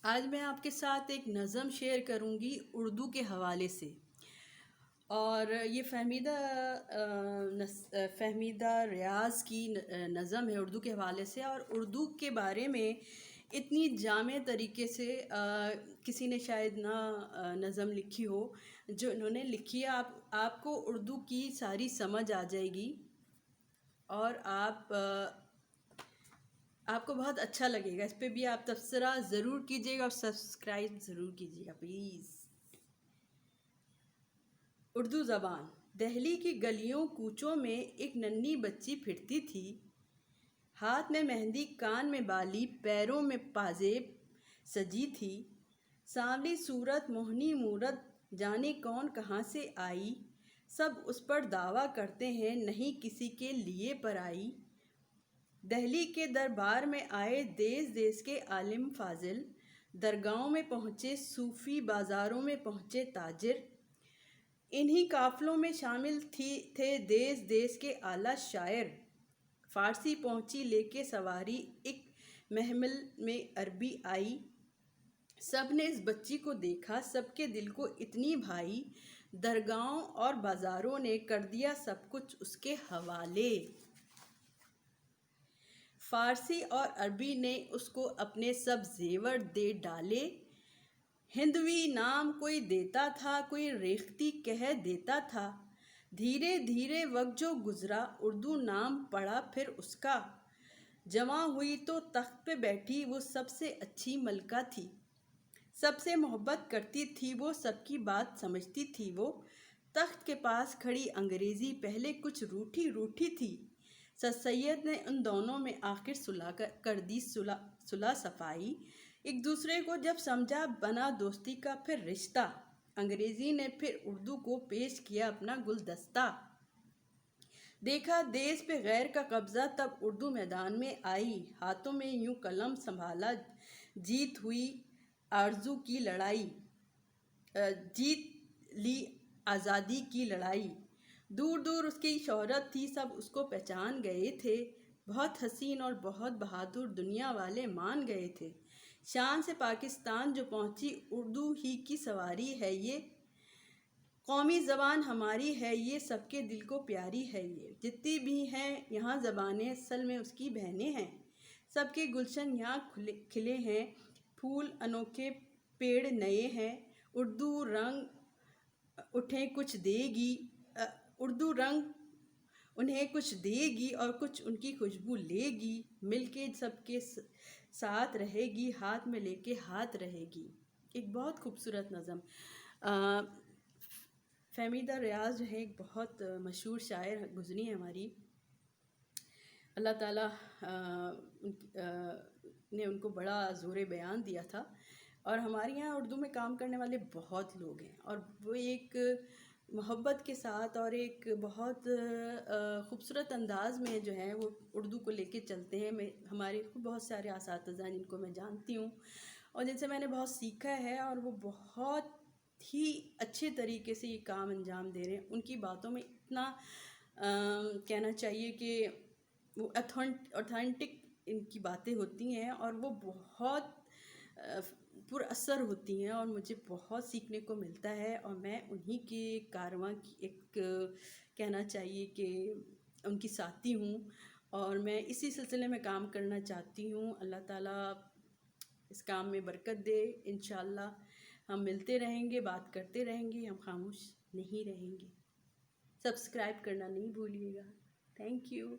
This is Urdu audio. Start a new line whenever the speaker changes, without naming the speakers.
آج میں آپ کے ساتھ ایک نظم شیئر کروں گی اردو کے حوالے سے، اور یہ فہمیدہ ریاض کی نظم ہے اردو کے حوالے سے، اور اردو کے بارے میں اتنی جامع طریقے سے کسی نے شاید نہ نظم لکھی ہو جو انہوں نے لکھی ہے۔ آپ کو اردو کی ساری سمجھ آ جائے گی، اور آپ کو بہت اچھا لگے گا۔ اس پہ بھی آپ تبصرہ ضرور کیجیے گا اور سبسکرائب ضرور کیجیے گا پلیز۔ اردو زبان۔ دہلی کی گلیوں کوچوں میں ایک ننھی بچی پھرتی تھی، ہاتھ میں مہندی، کان میں بالی، پیروں میں پازیب سجی تھی۔ سانولی صورت، موہنی مورت، جانے کون کہاں سے آئی، سب اس پر دعویٰ کرتے ہیں، نہیں کسی کے لیے پرائی۔ دہلی کے دربار میں آئے دیس دیس کے عالم فاضل، درگاہوں میں پہنچے صوفی، بازاروں میں پہنچے تاجر، انہی قافلوں میں شامل تھے دیس دیس کے اعلیٰ شاعر۔ فارسی پہنچی لے کے سواری، ایک محمل میں عربی آئی، سب نے اس بچی کو دیکھا، سب کے دل کو اتنی بھائی، درگاہوں اور بازاروں نے کر دیا سب کچھ اس کے حوالے۔ فارسی اور عربی نے اس کو اپنے سب زیور دے ڈالے، ہندوی نام کوئی دیتا تھا، کوئی ریختہ کہہ دیتا تھا۔ دھیرے دھیرے وقت جو گزرا، اردو نام پڑا پھر اس کا، جوان ہوئی تو تخت پہ بیٹھی، وہ سب سے اچھی ملکہ تھی، سب سے محبت کرتی تھی وہ، سب کی بات سمجھتی تھی وہ۔ تخت کے پاس کھڑی انگریزی پہلے کچھ روٹھی روٹھی تھی، سر سید نے ان دونوں میں آخر صلح کر دی، صلح صفائی۔ ایک دوسرے کو جب سمجھا، بنا دوستی کا پھر رشتہ، انگریزی نے پھر اردو کو پیش کیا اپنا گلدستہ۔ دیکھا دیس پہ غیر کا قبضہ، تب اردو میدان میں آئی، ہاتھوں میں یوں قلم سنبھالا، جیت ہوئی آرزو کی لڑائی، جیت لی آزادی کی لڑائی۔ دور دور اس کی شہرت تھی، سب اس کو پہچان گئے تھے، بہت حسین اور بہت بہادر، دنیا والے مان گئے تھے۔ شان سے پاکستان جو پہنچی، اردو ہی کی سواری ہے یہ، قومی زبان ہماری ہے یہ، سب کے دل کو پیاری ہے یہ۔ جتنی بھی ہیں یہاں زبانیں، اصل میں اس کی بہنیں ہیں، سب کے گلشن یہاں کھلے ہیں، پھول انوکھے پیڑ نئے ہیں۔ اردو رنگ اٹھیں کچھ دے گی، اردو رنگ انہیں کچھ دے گی، اور کچھ ان کی خوشبو لے گی، مل کے سب کے ساتھ رہے گی، ہاتھ میں لے کے ہاتھ رہے گی۔ ایک بہت خوبصورت نظم۔ فہمیدہ ریاض جو ہے ایک بہت مشہور شاعر گزری ہیں ہماری، اللہ تعالیٰ نے ان کو بڑا زور بیان دیا تھا، اور ہمارے یہاں اردو میں کام کرنے والے بہت لوگ ہیں، اور وہ ایک محبت کے ساتھ اور ایک بہت خوبصورت انداز میں جو ہے وہ اردو کو لے کے چلتے ہیں۔ ہمارے بہت سارے اساتذہ جن کو میں جانتی ہوں اور جن سے میں نے بہت سیکھا ہے، اور وہ بہت ہی اچھے طریقے سے یہ کام انجام دے رہے ہیں۔ ان کی باتوں میں اتنا کہنا چاہیے کہ وہ اوتھینٹک ان کی باتیں ہوتی ہیں، اور وہ بہت پر اثر ہوتی ہیں، اور مجھے بہت سیکھنے کو ملتا ہے، اور میں انہی کے کارواں کی ایک کہنا چاہیے کہ ان کی ساتھی ہوں، اور میں اسی سلسلے میں کام کرنا چاہتی ہوں۔ اللہ تعالیٰ اس کام میں برکت دے۔ انشاءاللہ ہم ملتے رہیں گے، بات کرتے رہیں گے، ہم خاموش نہیں رہیں گے۔ سبسکرائب کرنا نہیں بھولیے گا۔ Thank you.